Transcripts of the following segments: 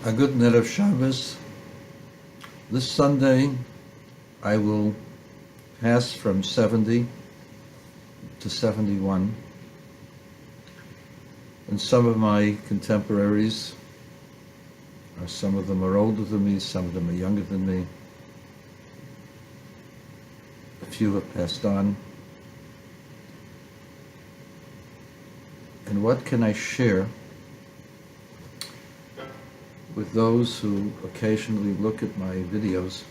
A good night of Shabbos. This Sunday, I will pass from 70 to 71. And some of my contemporaries, some of them are older than me, some of them are younger than me. A few have passed on. And what can I share with those who occasionally look at my videos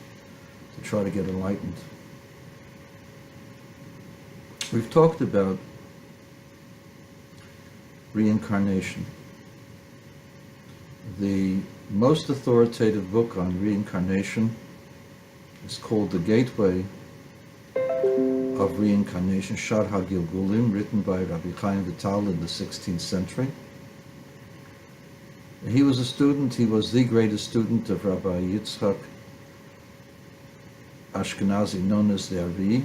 to try to get enlightened? We've talked about reincarnation. The most authoritative book on reincarnation is called The Gateway of Reincarnation, Shar HaGilgulim, written by Rabbi Chaim Vital in the 16th century. He was the greatest student of Rabbi Yitzchak Ashkenazi, known as the Ari,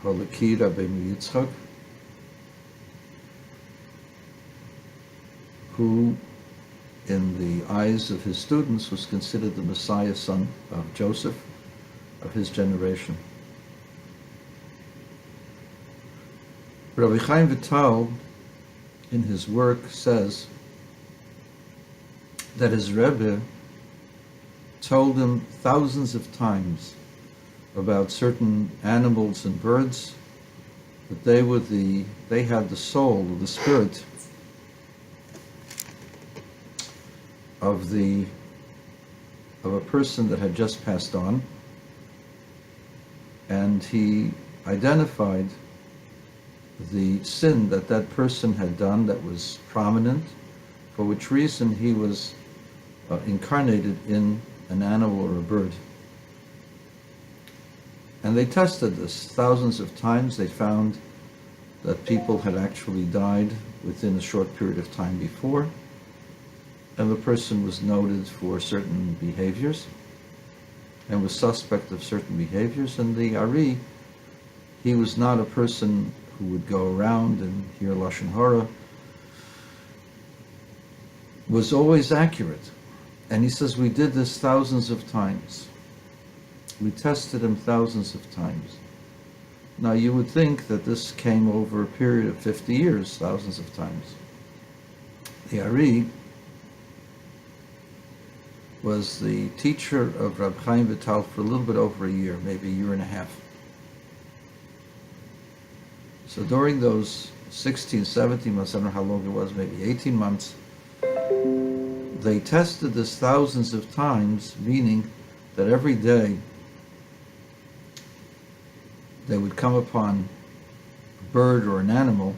Halaki Rabbi Yitzchak, who, in the eyes of his students, was considered the Messiah son of Joseph, of his generation. Rabbi Chaim Vital, in his work, says that his Rebbe told him thousands of times about certain animals and birds, that they had the soul, the spirit of a person that had just passed on, and he identified the sin that that person had done that was prominent, for which reason he was incarnated in an animal or a bird. And they tested this thousands of times. They found that people had actually died within a short period of time before, and the person was noted for certain behaviors and was suspect of certain behaviors. And the Ari, he was not a person who would go around and hear Lashon Hara, was always accurate. And he says, we did this thousands of times. We tested him thousands of times. Now you would think that this came over a period of 50 years, thousands of times. The Ari was the teacher of Rab Chaim Vital for a little bit over a year, maybe a year and a half. So during those 16, 17 months, I don't know how long it was, maybe 18 months, they tested this thousands of times, meaning that every day they would come upon a bird or an animal,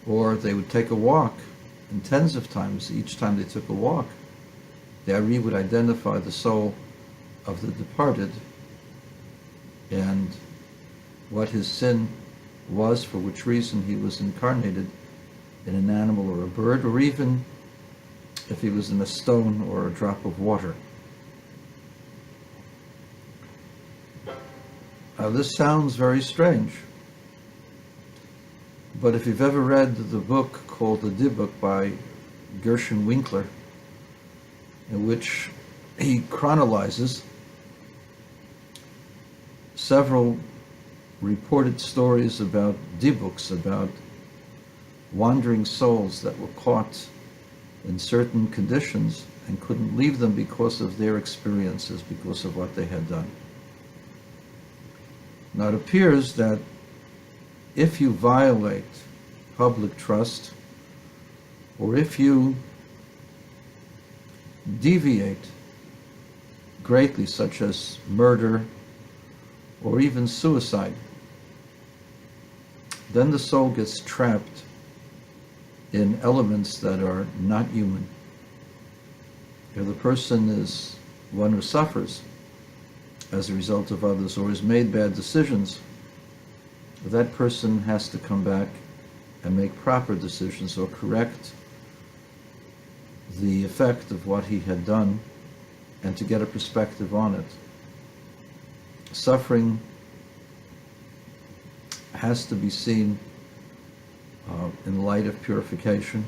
or they would take a walk, and tens of times, each time they took a walk, the Ari would identify the soul of the departed and what his sin was, for which reason he was incarnated in an animal or a bird, or even if he was in a stone or a drop of water. Now this sounds very strange, but if you've ever read the book called The Dibuk by Gershon Winkler, in which he chronologizes several reported stories about dibuks, about wandering souls that were caught in certain conditions and couldn't leave them because of their experiences, because of what they had done. Now it appears that if you violate public trust, or if you deviate greatly, such as murder or even suicide, then the soul gets trapped in elements that are not human. If the person is one who suffers as a result of others or has made bad decisions, that person has to come back and make proper decisions or correct the effect of what he had done and to get a perspective on it. Suffering has to be seen in light of purification,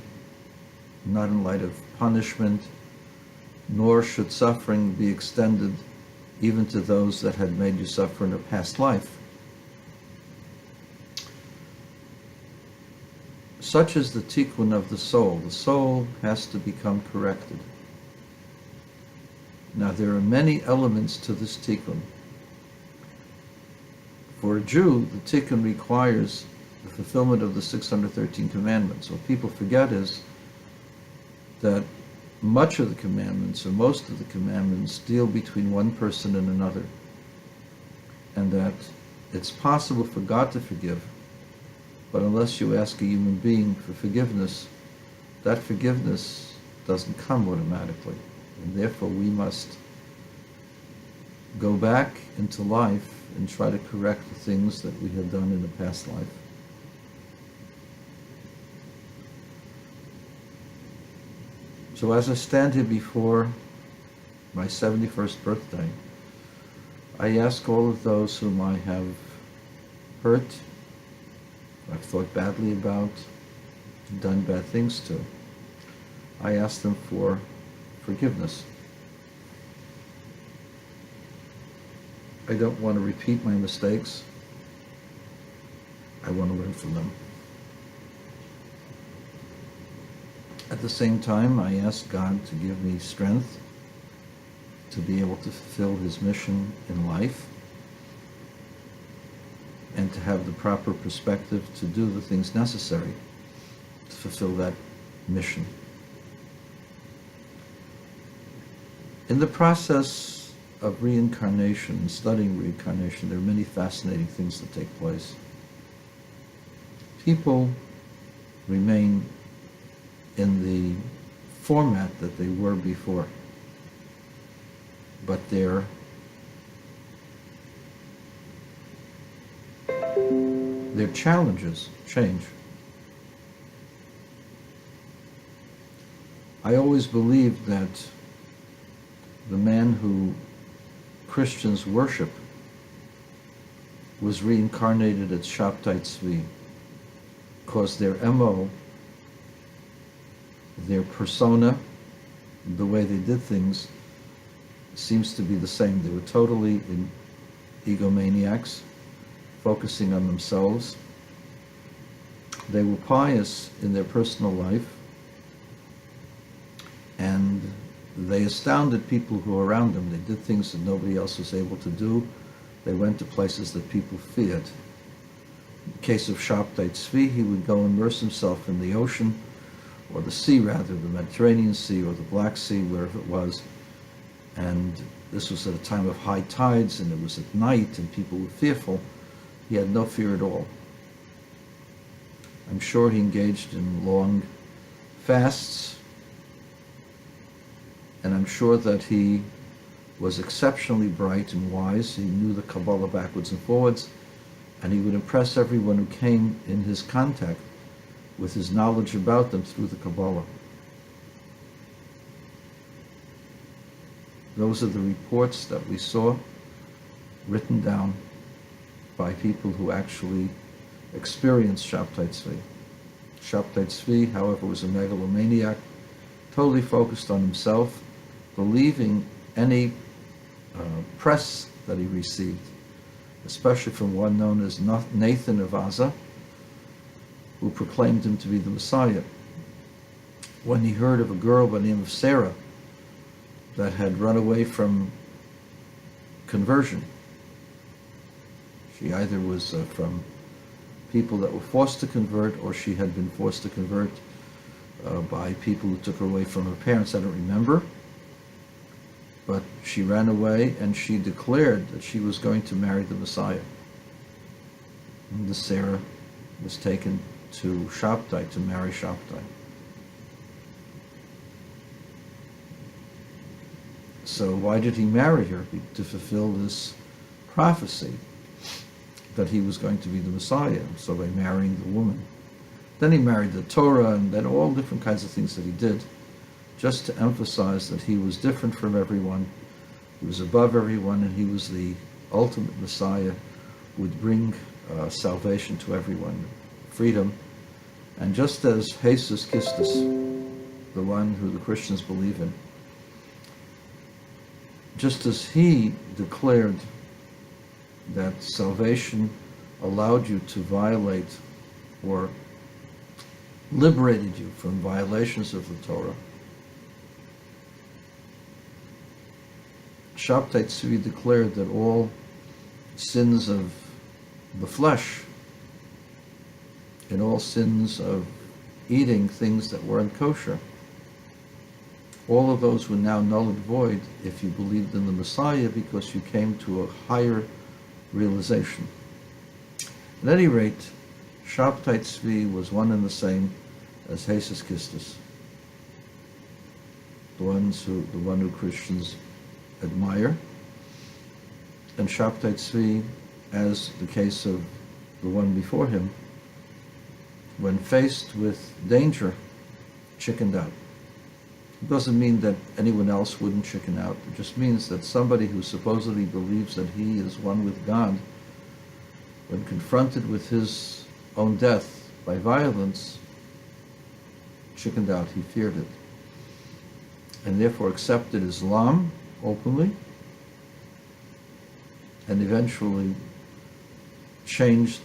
not in light of punishment, nor should suffering be extended even to those that had made you suffer in a past life. Such is the tikkun of the soul. The soul has to become corrected. Now, there are many elements to this tikkun. For a Jew, the tikkun requires the fulfillment of the 613 commandments. What people forget is that much of the commandments, or most of the commandments, deal between one person and another, and that it's possible for God to forgive, but unless you ask a human being for forgiveness, that forgiveness doesn't come automatically, and therefore we must go back into life and try to correct the things that we have done in the past life. So as I stand here before my 71st birthday, I ask all of those whom I have hurt, I've thought badly about, done bad things to, I ask them for forgiveness. I don't want to repeat my mistakes. I want to learn from them. At the same time, I ask God to give me strength to be able to fulfill His mission in life and to have the proper perspective to do the things necessary to fulfill that mission. In the process of reincarnation, studying reincarnation, there are many fascinating things that take place. People remain in the format that they were before, but their challenges change. I always believed that the man who Christians worship was reincarnated as Shabtai Tzvi, because their MO, their persona, the way they did things, seems to be the same. They were totally egomaniacs, focusing on themselves. They were pious in their personal life, and they astounded people who were around them. They did things that nobody else was able to do. They went to places that people feared. In the case of Shabtai Tzvi, he would go immerse himself in the ocean, or the sea rather, the Mediterranean Sea or the Black Sea, wherever it was. And this was at a time of high tides, and it was at night, and people were fearful. He had no fear at all. I'm sure he engaged in long fasts, and I'm sure that he was exceptionally bright and wise. He knew the Kabbalah backwards and forwards, and he would impress everyone who came in his contact with his knowledge about them through the Kabbalah. Those are the reports that we saw written down by people who actually experienced Shabtai Tzvi. Shabtai Tzvi, however, was a megalomaniac, totally focused on himself, believing any press that he received, especially from one known as Nathan of Aza, who proclaimed him to be the Messiah. When he heard of a girl by the name of Sarah that had run away from conversion, she either was from people that were forced to convert, or she had been forced to convert by people who took her away from her parents. I don't remember. But she ran away, and she declared that she was going to marry the Messiah. And the Sarah was taken to Shabtai to marry Shabtai. So why did he marry her? To fulfill this prophecy that he was going to be the Messiah, so by marrying the woman. Then he married the Torah, and then all different kinds of things that he did, just to emphasize that he was different from everyone, he was above everyone, and he was the ultimate Messiah who would bring salvation to everyone, freedom. And just as Jesus Christus the one who the Christians believe in. Just as he declared that salvation allowed you to violate or liberated you from violations of the Torah, Shabtai Tzvi declared that all sins of the flesh and all sins of eating things that weren't kosher, all of those were now null and void if you believed in the Messiah, because you came to a higher realization. At any rate, Shabtai Tzvi was one and the same as Jesus Christus, the one who Christians admire, and Shabtai Tzvi, as the case of the one before him, when faced with danger, chickened out. It doesn't mean that anyone else wouldn't chicken out. It just means that somebody who supposedly believes that he is one with God, when confronted with his own death by violence, chickened out. He feared it, and therefore accepted Islam openly, and eventually changed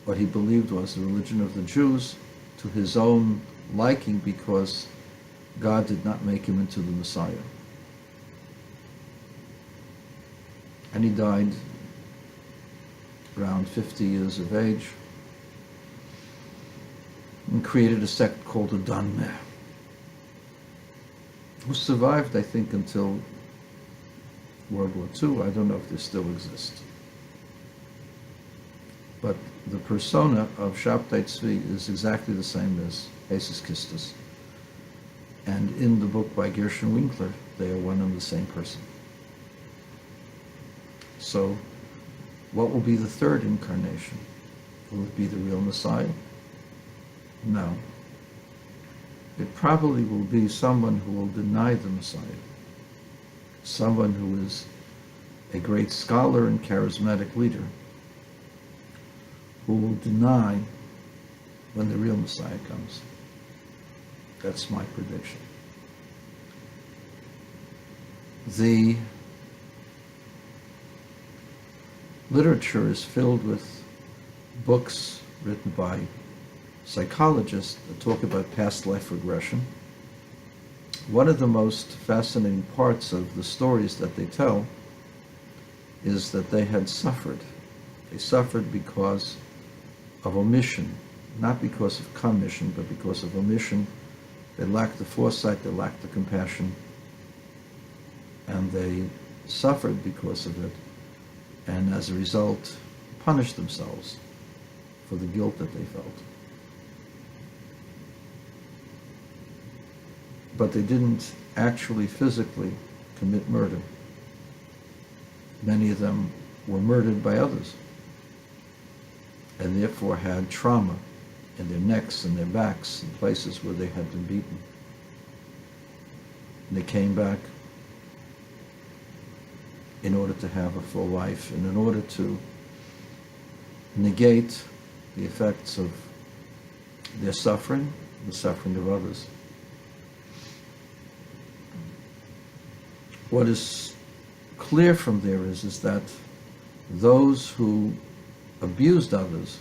what he believed was the religion of the Jews to his own liking, because God did not make him into the Messiah. And he died around 50 years of age and created a sect called the Danmeh, who survived, I think, until World War II. I don't know if they still exist. But the persona of Shabtai Tzvi is exactly the same as Jesus Christus. And in the book by Gershon Winkler, they are one and the same person. So, what will be the third incarnation? Will it be the real Messiah? No. It probably will be someone who will deny the Messiah. Someone who is a great scholar and charismatic leader, who will deny when the real Messiah comes. That's my prediction. The literature is filled with books written by psychologists that talk about past life regression. One of the most fascinating parts of the stories that they tell is that they had suffered. They suffered because of omission, not because of commission, but because of omission. They lacked the foresight, they lacked the compassion, and they suffered because of it, and as a result, punished themselves for the guilt that they felt. But they didn't actually physically commit murder. Many of them were murdered by others, and therefore had trauma in their necks and their backs and places where they had been beaten. And they came back in order to have a full life and in order to negate the effects of their suffering, the suffering of others. What is clear from there is that those who abused others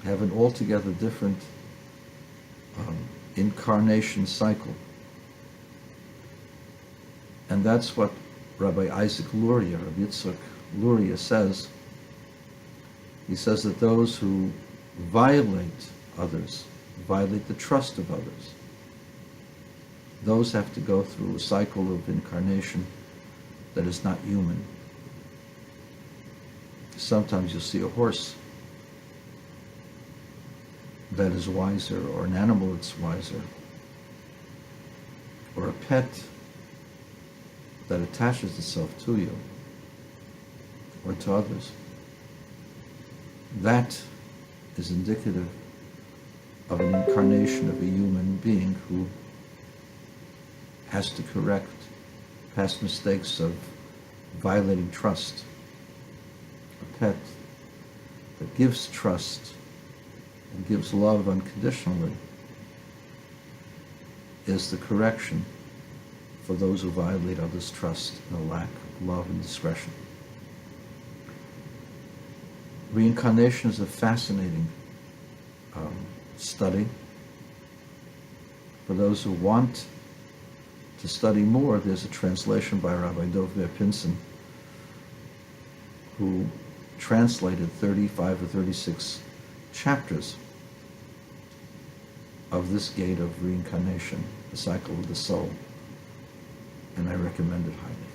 have an altogether different incarnation cycle. And that's what Rabbi Isaac Luria, Rabbi Yitzchak Luria says. He says that those who violate others, violate the trust of others, those have to go through a cycle of incarnation that is not human. Sometimes you'll see a horse that is wiser, or an animal that's wiser, or a pet that attaches itself to you or to others. That is indicative of an incarnation of a human being who has to correct past mistakes of violating trust. A pet that gives trust and gives love unconditionally is the correction for those who violate others' trust and a lack of love and discretion. Reincarnation is a fascinating study. For those who want to study more, there's a translation by Rabbi Dov Pinson, who translated 35 or 36 chapters of this gate of reincarnation, the cycle of the soul, and I recommend it highly.